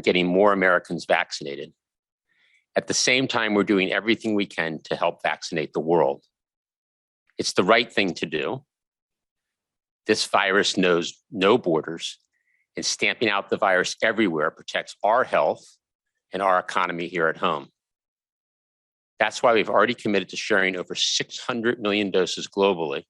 getting more Americans vaccinated. At the same time, we're doing everything we can to help vaccinate the world. It's the right thing to do. This virus knows no borders, and stamping out the virus everywhere protects our health and our economy here at home. That's why we've already committed to sharing over 600 million doses globally,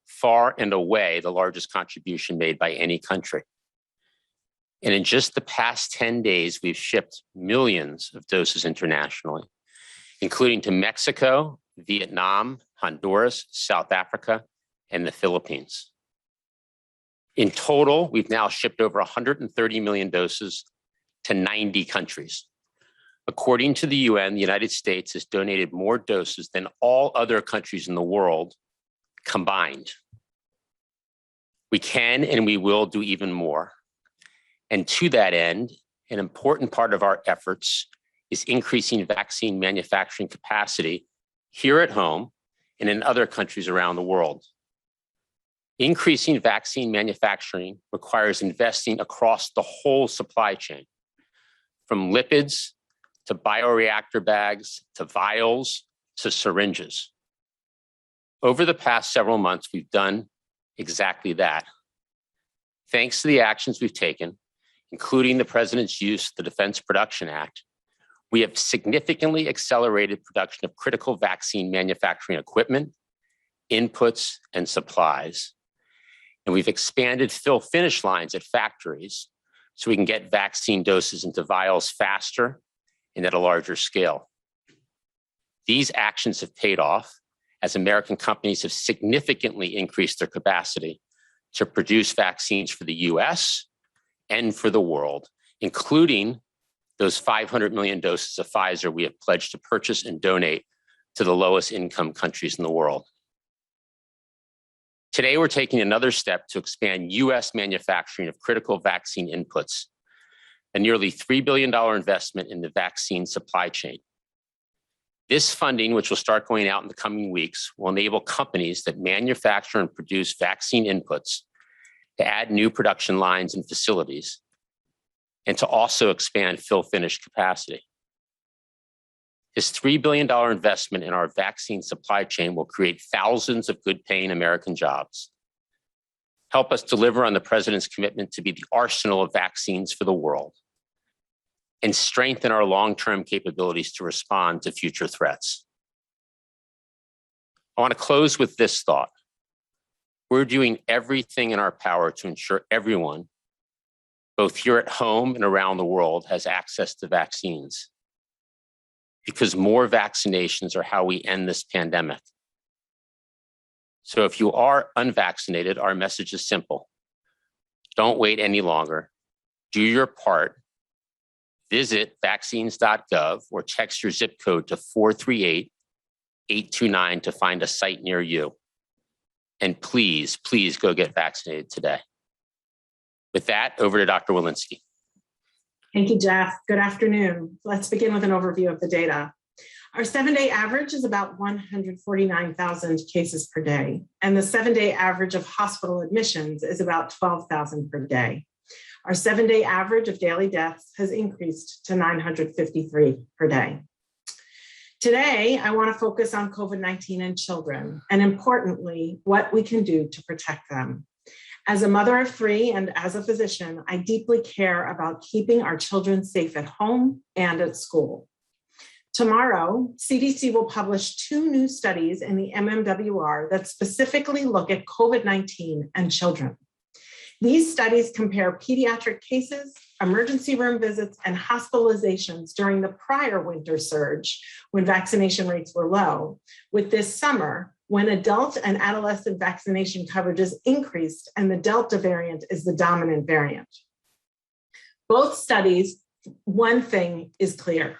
far and away the largest contribution made by any country. And in just the past 10 days, we've shipped millions of doses internationally, including to Mexico, Vietnam, Honduras, South Africa, and the Philippines. In total, we've now shipped over 130 million doses to 90 countries. According to the UN, the United States has donated more doses than all other countries in the world combined. We can and we will do even more. And to that end, an important part of our efforts is increasing vaccine manufacturing capacity here at home and in other countries around the world. Increasing vaccine manufacturing requires investing across the whole supply chain, from lipids to bioreactor bags to vials to syringes. Over the past several months, we've done exactly that. Thanks to the actions we've taken, including the President's use of the Defense Production Act, we have significantly accelerated production of critical vaccine manufacturing equipment, inputs, and supplies. And we've expanded fill-finish lines at factories so we can get vaccine doses into vials faster and at a larger scale. These actions have paid off as American companies have significantly increased their capacity to produce vaccines for the US and for the world, including those 500 million doses of Pfizer we have pledged to purchase and donate to the lowest income countries in the world. Today, we're taking another step to expand US manufacturing of critical vaccine inputs, a nearly $3 billion investment in the vaccine supply chain. This funding, which will start going out in the coming weeks, will enable companies that manufacture and produce vaccine inputs to add new production lines and facilities, and to also expand fill-finish capacity. This $3 billion investment in our vaccine supply chain will create thousands of good-paying American jobs, help us deliver on the President's commitment to be the arsenal of vaccines for the world, and strengthen our long-term capabilities to respond to future threats. I want to close with this thought. We're doing everything in our power to ensure everyone, both here at home and around the world, has access to vaccines, because more vaccinations are how we end this pandemic. So if you are unvaccinated, our message is simple. Don't wait any longer. Do your part. Visit vaccines.gov or text your zip code to 438-829 to find a site near you. And please, please go get vaccinated today. With that, over to Dr. Walensky. Thank you, Jeff. Good afternoon. Let's begin with an overview of the data. Our 7-day average is about 149,000 cases per day, and the 7-day average of hospital admissions is about 12,000 per day. Our 7-day average of daily deaths has increased to 953 per day. Today, I want to focus on COVID-19 and children, and importantly, what we can do to protect them. As a mother of 3 and as a physician, I deeply care about keeping our children safe at home and at school. Tomorrow, CDC will publish 2 new studies in the MMWR that specifically look at COVID-19 and children. These studies compare pediatric cases, emergency room visits, and hospitalizations during the prior winter surge when vaccination rates were low, with this summer when adult and adolescent vaccination coverage is increased and the Delta variant is the dominant variant. Both studies, one thing is clear.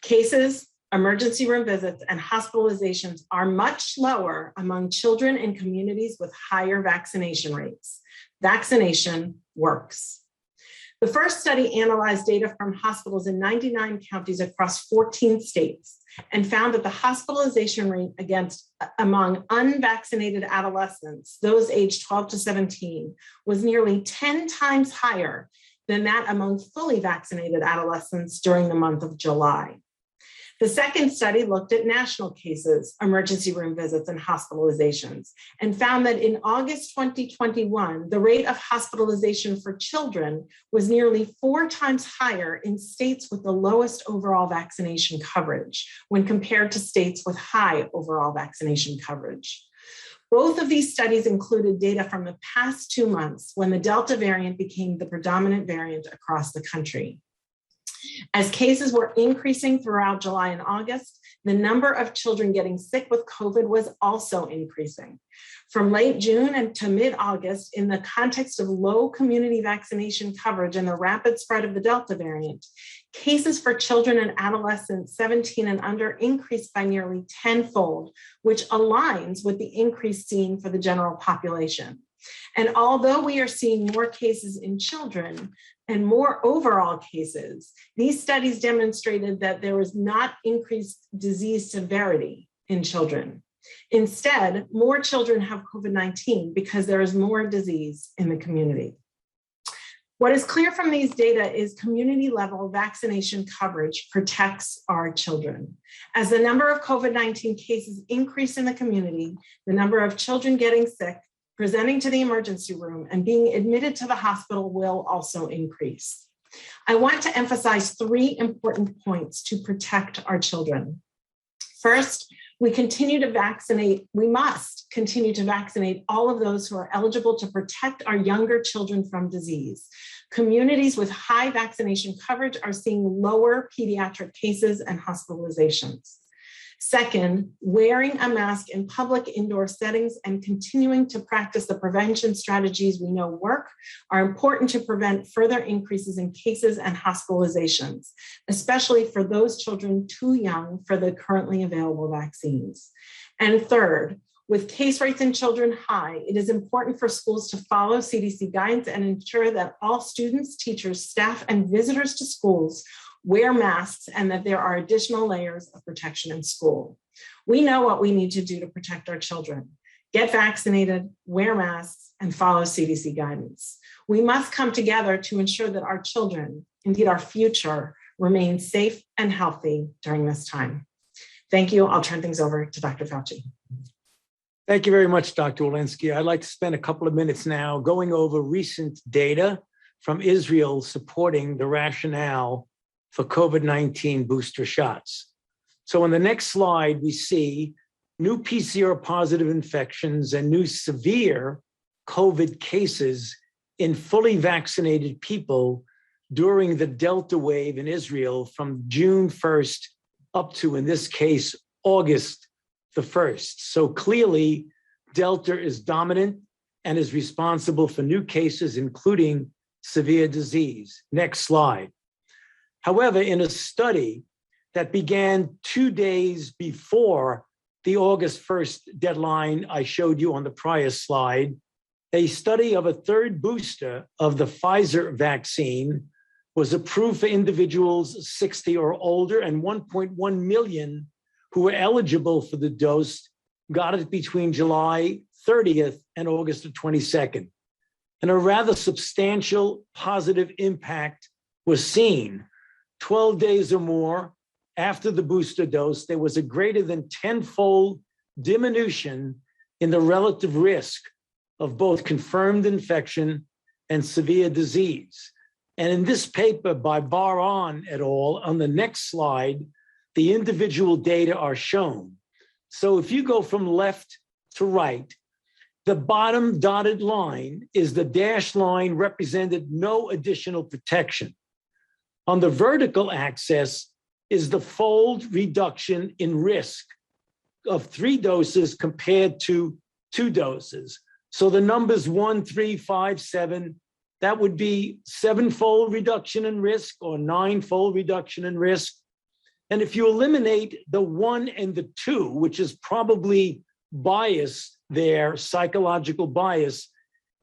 Cases, emergency room visits, and hospitalizations are much lower among children in communities with higher vaccination rates. Vaccination works. The first study analyzed data from hospitals in 99 counties across 14 states and found that the hospitalization rate among unvaccinated adolescents, those aged 12 to 17, was nearly 10 times higher than that among fully vaccinated adolescents during the month of July. The second study looked at national cases, emergency room visits, and hospitalizations, and found that in August 2021, the rate of hospitalization for children was nearly 4 times higher in states with the lowest overall vaccination coverage when compared to states with high overall vaccination coverage. Both of these studies included data from the past 2 months when the Delta variant became the predominant variant across the country. As cases were increasing throughout July and August, the number of children getting sick with COVID was also increasing. From late June and to mid-August, in the context of low community vaccination coverage and the rapid spread of the Delta variant, cases for children and adolescents 17 and under increased by nearly tenfold, which aligns with the increase seen for the general population. And although we are seeing more cases in children and more overall cases, these studies demonstrated that there was not increased disease severity in children. Instead, more children have COVID-19 because there is more disease in the community. What is clear from these data is community-level vaccination coverage protects our children. As the number of COVID-19 cases increase in the community, the number of children getting sick, presenting to the emergency room, and being admitted to the hospital will also increase. I want to emphasize 3 important points to protect our children. First, we must continue to vaccinate all of those who are eligible to protect our younger children from disease. Communities with high vaccination coverage are seeing lower pediatric cases and hospitalizations. Second, wearing a mask in public indoor settings and continuing to practice the prevention strategies we know work are important to prevent further increases in cases and hospitalizations, especially for those children too young for the currently available vaccines. And third, with case rates in children high, it is important for schools to follow CDC guidance and ensure that all students, teachers, staff, and visitors to schools wear masks and that there are additional layers of protection in school. We know what we need to do to protect our children. Get vaccinated, wear masks, and follow CDC guidance. We must come together to ensure that our children, indeed our future, remain safe and healthy during this time. Thank you. I'll turn things over to Dr. Fauci. Thank you very much, Dr. Walensky. I'd like to spend a couple of minutes now going over recent data from Israel supporting the rationale for COVID-19 booster shots. So on the next slide, we see new PCR positive infections and new severe COVID cases in fully vaccinated people during the Delta wave in Israel from June 1st up to, in this case, August the 1st. So clearly, Delta is dominant and is responsible for new cases, including severe disease. Next slide. However, in a study that began 2 days before the August 1st deadline I showed you on the prior slide, a study of a third booster of the Pfizer vaccine was approved for individuals 60 or older, and 1.1 million who were eligible for the dose got it between July 30th and August 22nd. And a rather substantial positive impact was seen. 12 days or more after the booster dose, there was a greater than tenfold diminution in the relative risk of both confirmed infection and severe disease. And in this paper by Baron et al., on the next slide, the individual data are shown. So if you go from left to right, the bottom dotted line is the dashed line represented no additional protection. On the vertical axis is the fold reduction in risk of 3 doses compared to 2 doses. So the numbers 1, 3, 5, 7, that would be 7-fold reduction in risk or 9-fold reduction in risk. And if you eliminate the 1 and the 2, which is probably bias there, psychological bias,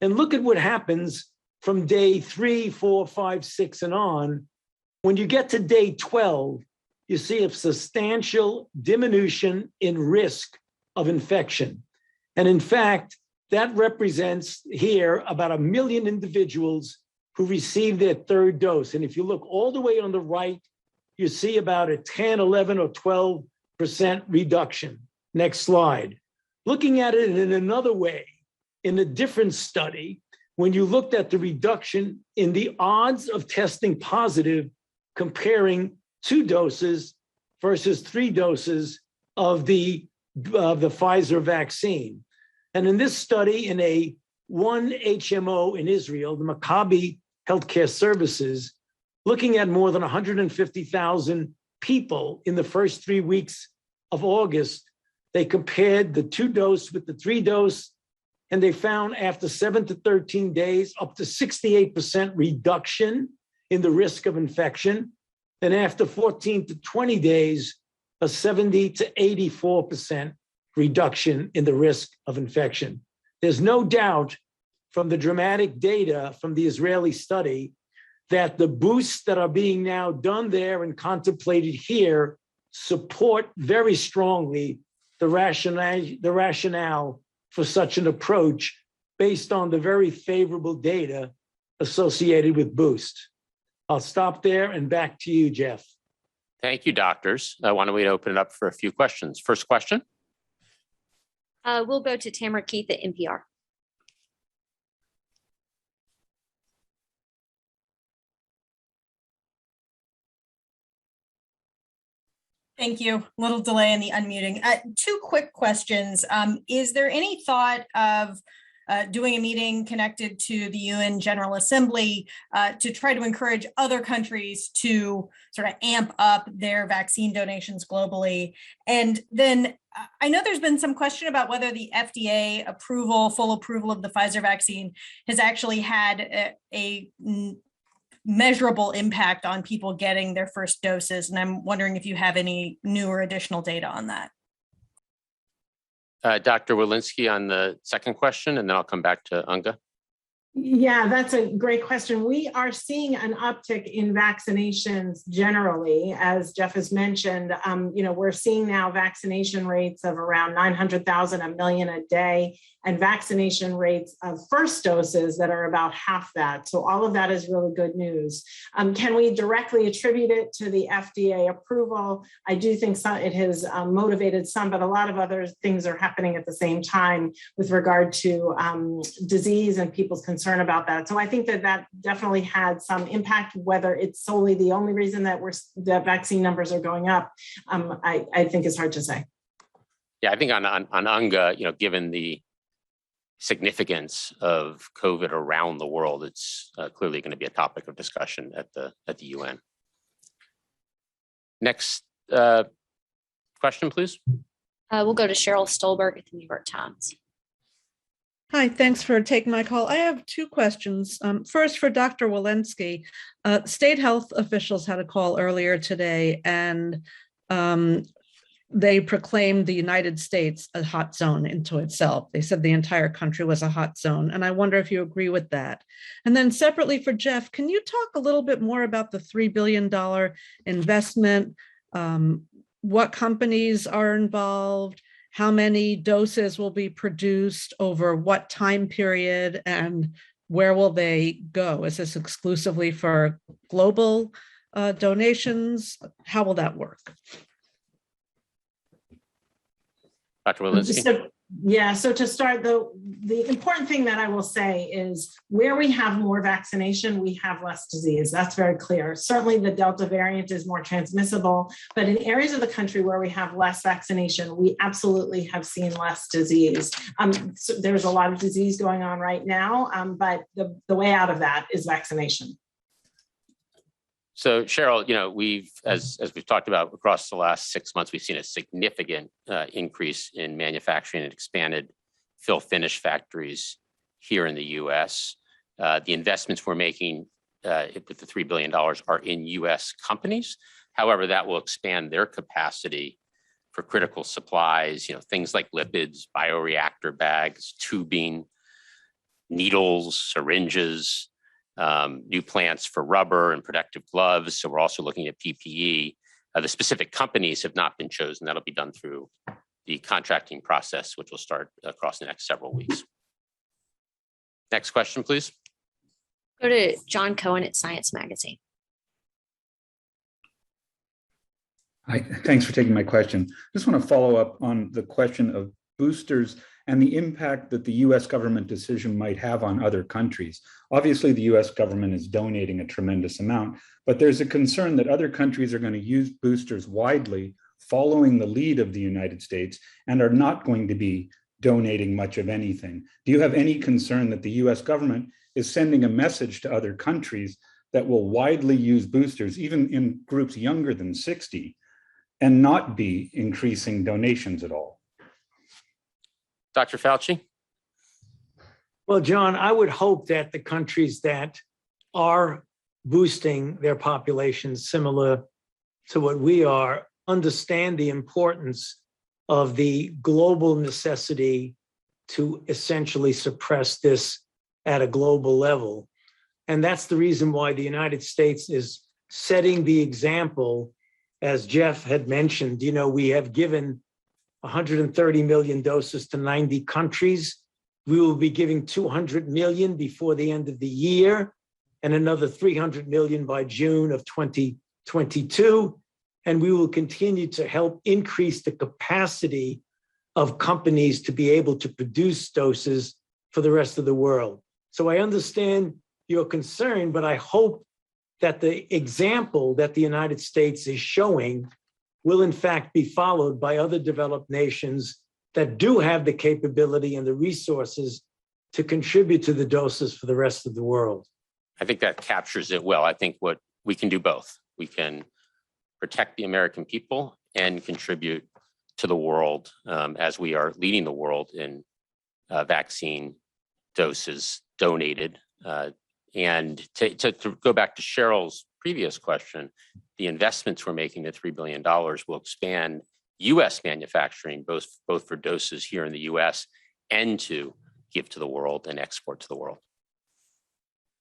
and look at what happens from day 3, 4, 5, 6, and on. When you get to day 12, you see a substantial diminution in risk of infection. And in fact, that represents here about 1 million individuals who received their third dose. And if you look all the way on the right, you see about a 10, 11, or 12% reduction. Next slide. Looking at it in another way, in a different study, when you looked at the reduction in the odds of testing positive, comparing 2 doses versus 3 doses of the Pfizer vaccine. And in this study, in a one HMO in Israel, the Maccabi Healthcare Services, looking at more than 150,000 people in the first 3 weeks of August, they compared the 2 dose with the 3 dose, and they found after 7 to 13 days, up to 68% reduction in the risk of infection. And after 14 to 20 days, a 70 to 84% reduction in the risk of infection. There's no doubt from the dramatic data from the Israeli study that the boosts that are being now done there and contemplated here support very strongly the rationale for such an approach based on the very favorable data associated with boost. I'll stop there and back to you, Jeff. Thank you, doctors. Why don't we open it up for a few questions? First question. We'll go to Tamara Keith at NPR. Thank you. Little delay in the unmuting. 2 quick questions. Is there any thought of doing a meeting connected to the UN General Assembly to try to encourage other countries to sort of amp up their vaccine donations globally? And then I know there's been some question about whether the FDA approval, full approval of the Pfizer vaccine has actually had a measurable impact on people getting their first doses. And I'm wondering if you have any new or additional data on that. Dr. Walensky on the second question, and then I'll come back to Unga. Yeah, that's a great question. We are seeing an uptick in vaccinations generally, as Jeff has mentioned. We're seeing now vaccination rates of around 900,000, 1 million a day, and vaccination rates of first doses that are about half that. So all of that is really good news. Can we directly attribute it to the FDA approval? I do think it has motivated some, but a lot of other things are happening at the same time with regard to disease and people's concern about that. So I think that definitely had some impact. Whether it's solely the only reason that the vaccine numbers are going up, I think is hard to say. Yeah, I think on Unga, given the significance of COVID around the world, it's clearly going to be a topic of discussion at the UN. Next question, please. We'll go to Cheryl Stolberg at the New York Times. Hi, thanks for taking my call. I have 2 questions. First, for Dr. Walensky, state health officials had a call earlier today, and they proclaimed the United States a hot zone into itself. They said the entire country was a hot zone, and I wonder if you agree with that. And then separately for Jeff, can you talk a little bit more about the $3 billion investment? What companies are involved? How many doses will be produced over what time period, and where will they go? Is this exclusively for global donations? How will that work? Dr. Walensky. So to start, the important thing that I will say is where we have more vaccination, we have less disease. That's very clear. Certainly the Delta variant is more transmissible, but in areas of the country where we have less vaccination, we absolutely have seen less disease. So there's a lot of disease going on right now, but the way out of that is vaccination. So Cheryl, we've, as we've talked about across the last 6 months, we've seen a significant increase in manufacturing and expanded fill finish factories here in the U.S. The investments we're making with the $3 billion are in U.S. companies. However, that will expand their capacity for critical supplies, things like lipids, bioreactor bags, tubing, needles, syringes, new plants for rubber and protective gloves. So we're also looking at PPE. The specific companies have not been chosen. That'll be done through the contracting process, which will start across the next several weeks. Next question, please. Go to John Cohen at Science Magazine. Hi, thanks for taking my question. Just want to follow up on the question of boosters and the impact that the US government decision might have on other countries. Obviously, the US government is donating a tremendous amount, but there's a concern that other countries are going to use boosters widely, following the lead of the United States, and are not going to be donating much of anything. Do you have any concern that the US government is sending a message to other countries that will widely use boosters, even in groups younger than 60, and not be increasing donations at all? Dr. Fauci? Well, John, I would hope that the countries that are boosting their populations similar to what we are understand the importance of the global necessity to essentially suppress this at a global level. And that's the reason why the United States is setting the example. As Jeff had mentioned, we have given 130 million doses to 90 countries. We will be giving 200 million before the end of the year and another 300 million by June of 2022. And we will continue to help increase the capacity of companies to be able to produce doses for the rest of the world. So I understand your concern, but I hope that the example that the United States is showing will in fact be followed by other developed nations that do have the capability and the resources to contribute to the doses for the rest of the world. I think that captures it well. I think what we can do both. We can protect the American people and contribute to the world as we are leading the world in vaccine doses donated. And to go back to Cheryl's previous question, the investments we're making, the $3 billion, will expand U.S. manufacturing, both for doses here in the U.S. and to give to the world and export to the world.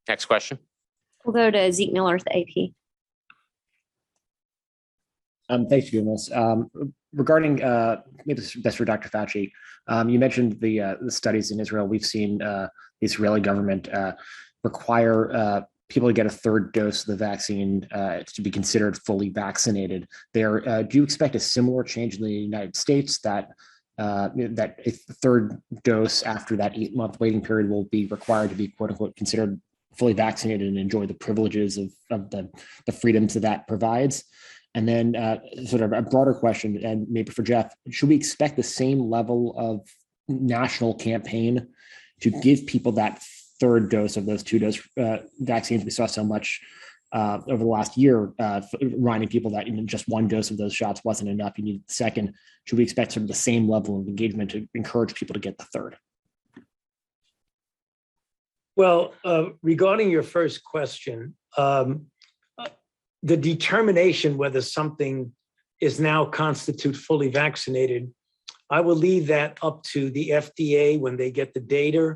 Next question. We'll go to Zeke Miller at the AP. Thanks for doing this. Regarding, maybe that's for Dr. Fauci, you mentioned the studies in Israel. We've seen the Israeli government require people to get a third dose of the vaccine to be considered fully vaccinated. There, do you expect a similar change in the United States that that a third dose after that 8-month waiting period will be required to be quote unquote considered fully vaccinated and enjoy the privileges of the freedoms that provides? And then sort of a broader question, and maybe for Jeff, should we expect the same level of national campaign to give people that third dose of those 2-dose vaccines? We saw so much over the last year, reminding people that even just 1 dose of those shots wasn't enough. You need the second. Should we expect sort of the same level of engagement to encourage people to get the third? Well, regarding your first question, the determination whether something is now constitute fully vaccinated, I will leave that up to the FDA when they get the data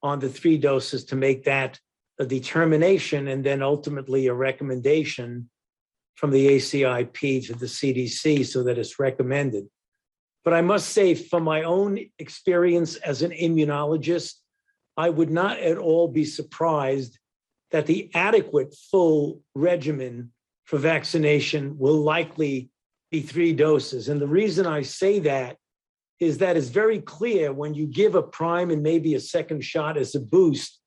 on the 3 doses to make that a determination, and then ultimately a recommendation from the ACIP to the CDC so that it's recommended. But I must say, from my own experience as an immunologist, I would not at all be surprised that the adequate full regimen for vaccination will likely be 3 doses. And the reason I say that is that it's very clear when you give a prime and maybe a second shot as a boost,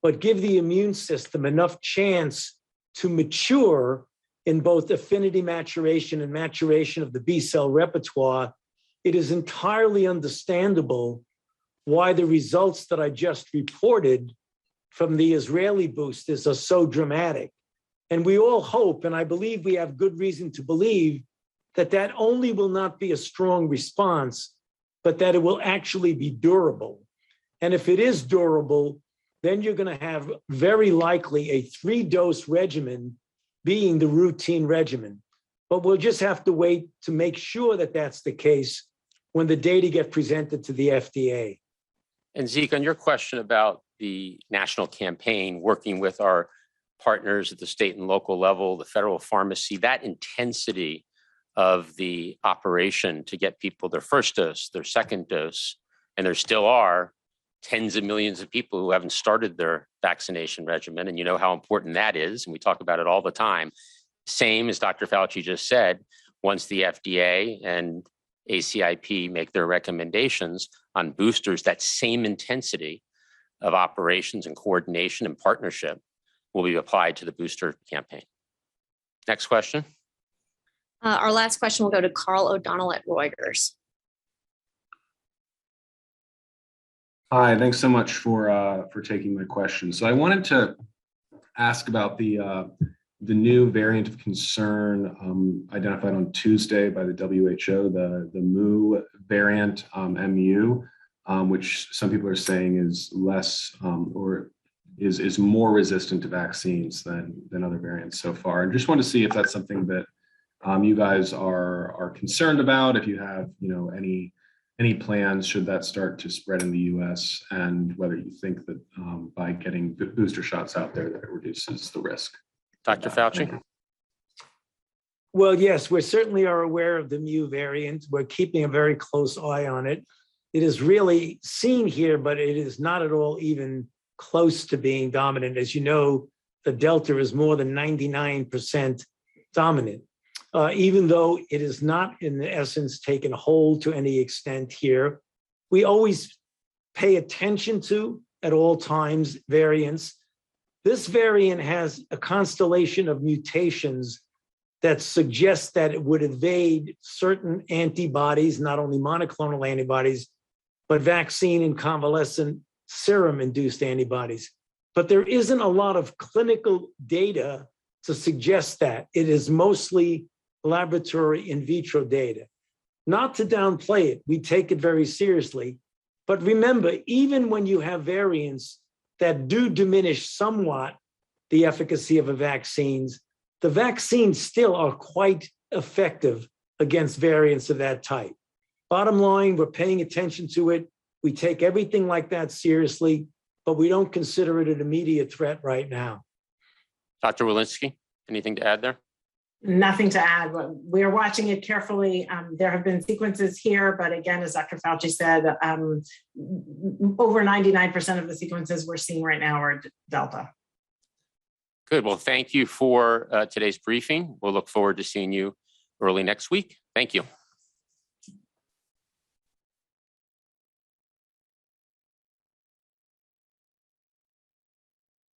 but give the immune system enough chance to mature in both affinity maturation and maturation of the B cell repertoire, it is entirely understandable why the results that I just reported from the Israeli boosters are so dramatic. And we all hope, and I believe we have good reason to believe, that that only will not be a strong response, but that it will actually be durable. And if it is durable, then you're going to have very likely a 3-dose regimen being the routine regimen. But we'll just have to wait to make sure that that's the case when the data get presented to the FDA. And Zeke, on your question about the national campaign, working with our partners at the state and local level, the federal pharmacy, that intensity of the operation to get people their first dose, their second dose, and there still are tens of millions of people who haven't started their vaccination regimen, and you know how important that is, and we talk about it all the time. Same as Dr. Fauci just said, once the FDA and ACIP make their recommendations on boosters, that same intensity of operations and coordination and partnership will be applied to the booster campaign. Next question. Our last question will go to Carl O'Donnell at Reuters. Hi, thanks so much for taking my question. So I wanted to ask about the new variant of concern identified on Tuesday by the WHO, the Mu variant, MU, which some people are saying is less or is more resistant to vaccines than other variants so far. And just want to see if that's something that you guys are concerned about, if you have any plans should that start to spread in the US, and whether you think that by getting booster shots out there that it reduces the risk. Dr. Fauci? Well, yes, we certainly are aware of the Mu variant. We're keeping a very close eye on it. It is really seen here, but it is not at all even close to being dominant. As you know, the Delta is more than 99% dominant. Even though it is not, in essence, taken hold to any extent here, we always pay attention to, at all times, variants. This variant has a constellation of mutations that suggest that it would evade certain antibodies, not only monoclonal antibodies, but vaccine and convalescent serum-induced antibodies. But there isn't a lot of clinical data to suggest that. It is mostly laboratory in vitro data. Not to downplay it, we take it very seriously. But remember, even when you have variants that do diminish somewhat the efficacy of the vaccines still are quite effective against variants of that type. Bottom line, we're paying attention to it. We take everything like that seriously, but we don't consider it an immediate threat right now. Dr. Walensky, anything to add there? Nothing to add. We are watching it carefully. There have been sequences here, but again, as Dr. Fauci said, over 99% of the sequences we're seeing right now are Delta. Good. Well, thank you for today's briefing. We'll look forward to seeing you early next week. Thank you.